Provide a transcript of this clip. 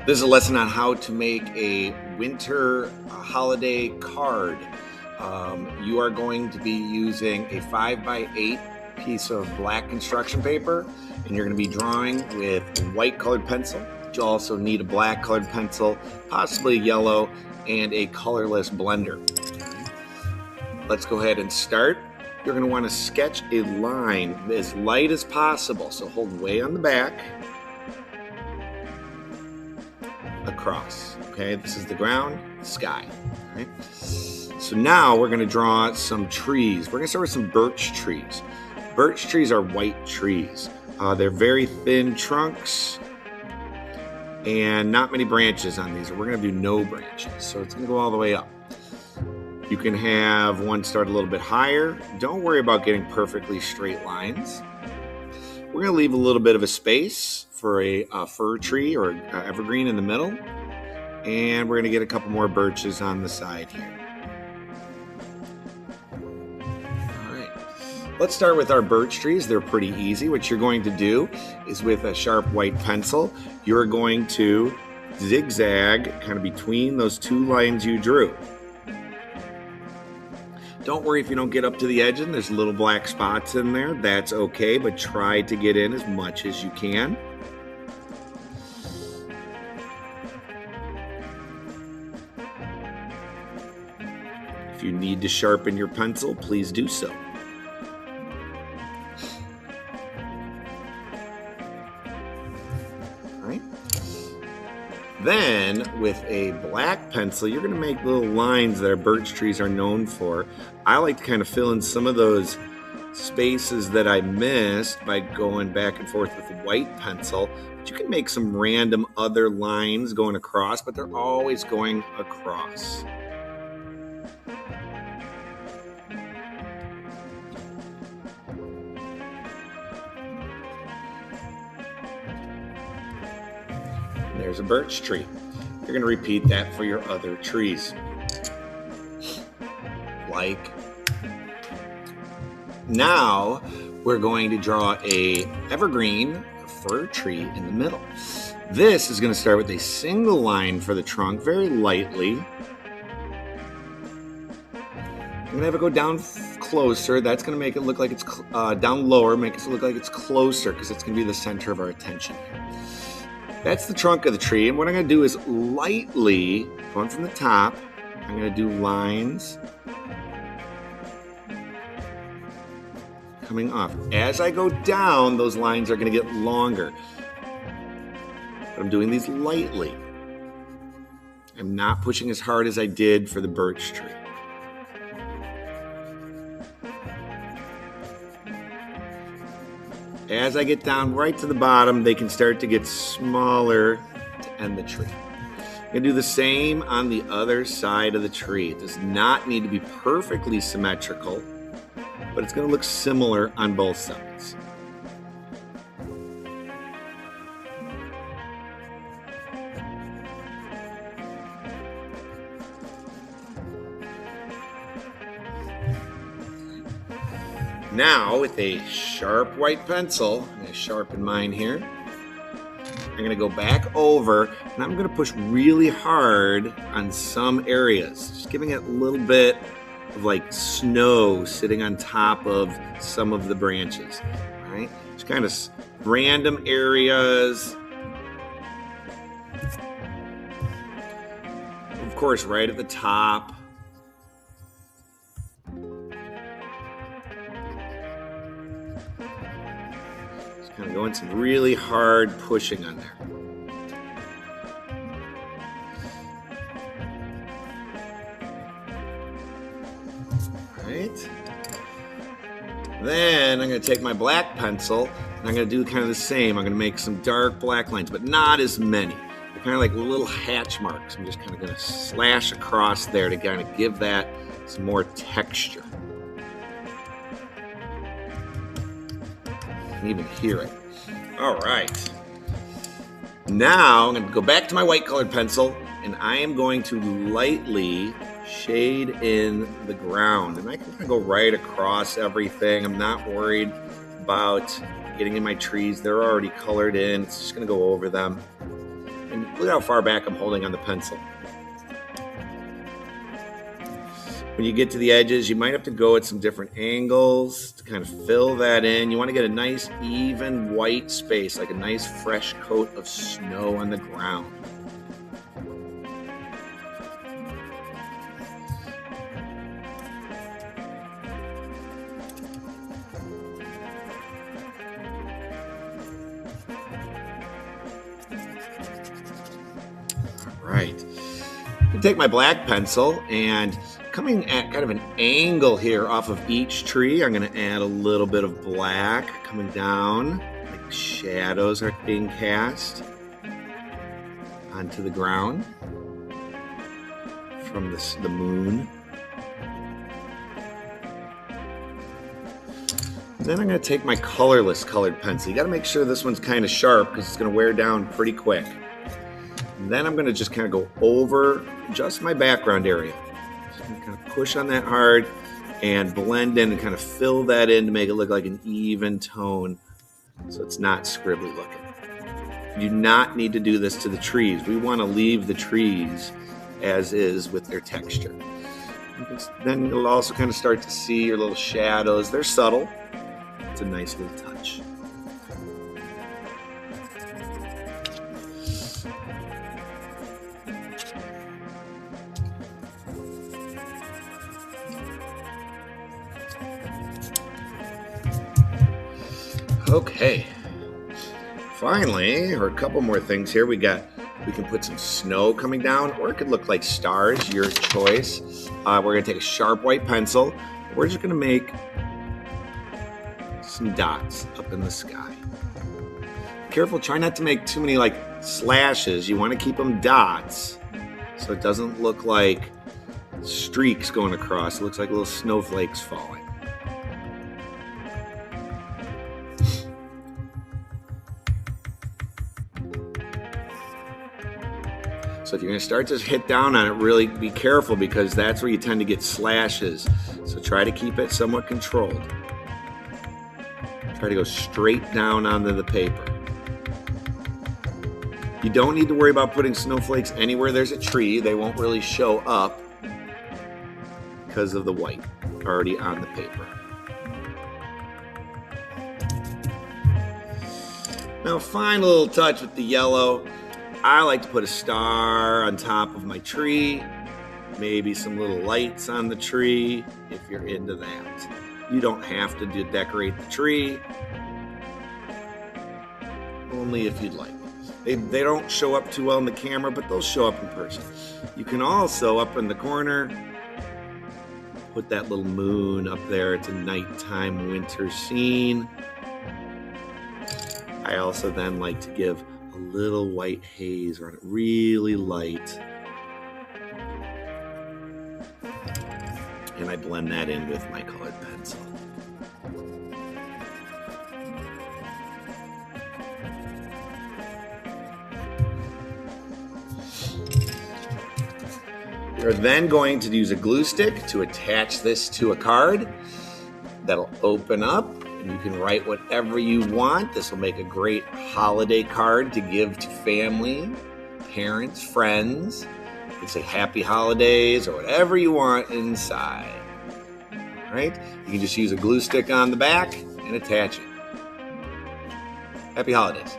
This is a lesson on how to make a winter holiday card. You are going to be using a 5x8 piece of black construction paper, and you're going to be drawing with a white colored pencil. You also need a black colored pencil, possibly yellow, and a colorless blender. Let's go ahead and start. You're going to want to sketch a line as light as possible. So hold way on the back. Across. Okay, this is the ground, the sky. Right? So now we're going to draw some trees. We're going to start with some birch trees. Birch trees are white trees. They're very thin trunks and not many branches on these. We're going to do no branches, so it's going to go all the way up. You can have one start a little bit higher. Don't worry about getting perfectly straight lines. We're going to leave a little bit of a space for a fir tree or evergreen in the middle. And we're going to get a couple more birches on the side here. All right. Let's start with our birch trees. They're pretty easy. What you're going to do is with a sharp white pencil, you're going to zigzag kind of between those two lines you drew. Don't worry if you don't get up to the edge and there's little black spots in there. That's okay, but try to get in as much as you can. If you need to sharpen your pencil, please do so. All right. Then, with a black pencil, you're going to make little lines that our birch trees are known for. I like to kind of fill in some of those spaces that I missed by going back and forth with a white pencil. But you can make some random other lines going across, but they're always going across. There's a birch tree. You're going to repeat that for your other trees. Now we're going to draw a evergreen fir tree in the middle. This is going to start with a single line for the trunk, very lightly. I'm going to have it go down closer. That's going to make it look like it's down lower, make it look like it's closer because it's going to be the center of our attention here. That's the trunk of the tree, and what I'm going to do is lightly, going from the top, I'm going to do lines coming off. As I go down, those lines are going to get longer. But I'm doing these lightly. I'm not pushing as hard as I did for the birch tree. As I get down right to the bottom, they can start to get smaller to end the tree. I'm going to do the same on the other side of the tree. It does not need to be perfectly symmetrical, but it's going to look similar on both sides. Now, with a sharp white pencil, I'm going to sharpen mine here. I'm going to go back over, and I'm going to push really hard on some areas, just giving it a little bit of like snow sitting on top of some of the branches. All right, just kind of random areas. Of course, right at the top. Kind of going some really hard pushing on there. All right. Then I'm going to take my black pencil and I'm going to do kind of the same. I'm going to make some dark black lines, but not as many. They're kind of like little hatch marks. I'm just kind of going to slash across there to kind of give that some more texture. You can even hear it. All right. Now I'm going to go back to my white colored pencil and I am going to lightly shade in the ground. And I can kind of go right across everything. I'm not worried about getting in my trees. They're already colored in. It's just going to go over them. And look how far back I'm holding on the pencil. When you get to the edges, you might have to go at some different angles to kind of fill that in. You want to get a nice, even white space, like a nice, fresh coat of snow on the ground. All right. I take my black pencil and coming at kind of an angle here off of each tree, I'm going to add a little bit of black coming down, like shadows are being cast onto the ground from the moon. Then I'm going to take my colorless colored pencil. You got to make sure this one's kind of sharp because it's going to wear down pretty quick. And then I'm going to just kind of go over just my background area. Just going to kind of push on that hard and blend in and kind of fill that in to make it look like an even tone so it's not scribbly looking. You do not need to do this to the trees. We want to leave the trees as is with their texture. Then you'll also kind of start to see your little shadows. They're subtle. It's a nice little touch. Okay, finally, or a couple more things here. We can put some snow coming down, or it could look like stars, your choice. We're gonna take a sharp white pencil. We're just gonna make some dots up in the sky. Careful, try not to make too many like slashes. You wanna keep them dots so it doesn't look like streaks going across. It looks like little snowflakes falling. So if you're going to start to hit down on it, really be careful because that's where you tend to get slashes. So try to keep it somewhat controlled. Try to go straight down onto the paper. You don't need to worry about putting snowflakes anywhere there's a tree. They won't really show up because of the white already on the paper. Now, final little touch with the yellow. I like to put a star on top of my tree, maybe some little lights on the tree if you're into that. You don't have to decorate the tree, only if you'd like. They don't show up too well in the camera, but they'll show up in person. You can also, up in the corner, put that little moon up there. It's a nighttime winter scene. I also then like to give a little white haze on it, really light. And I blend that in with my colored pencil. We're then going to use a glue stick to attach this to a card that'll open up. And you can write whatever you want. This will make a great holiday card to give to family, parents, friends. You can say happy holidays or whatever you want inside. All right? You can just use a glue stick on the back and attach it. Happy holidays.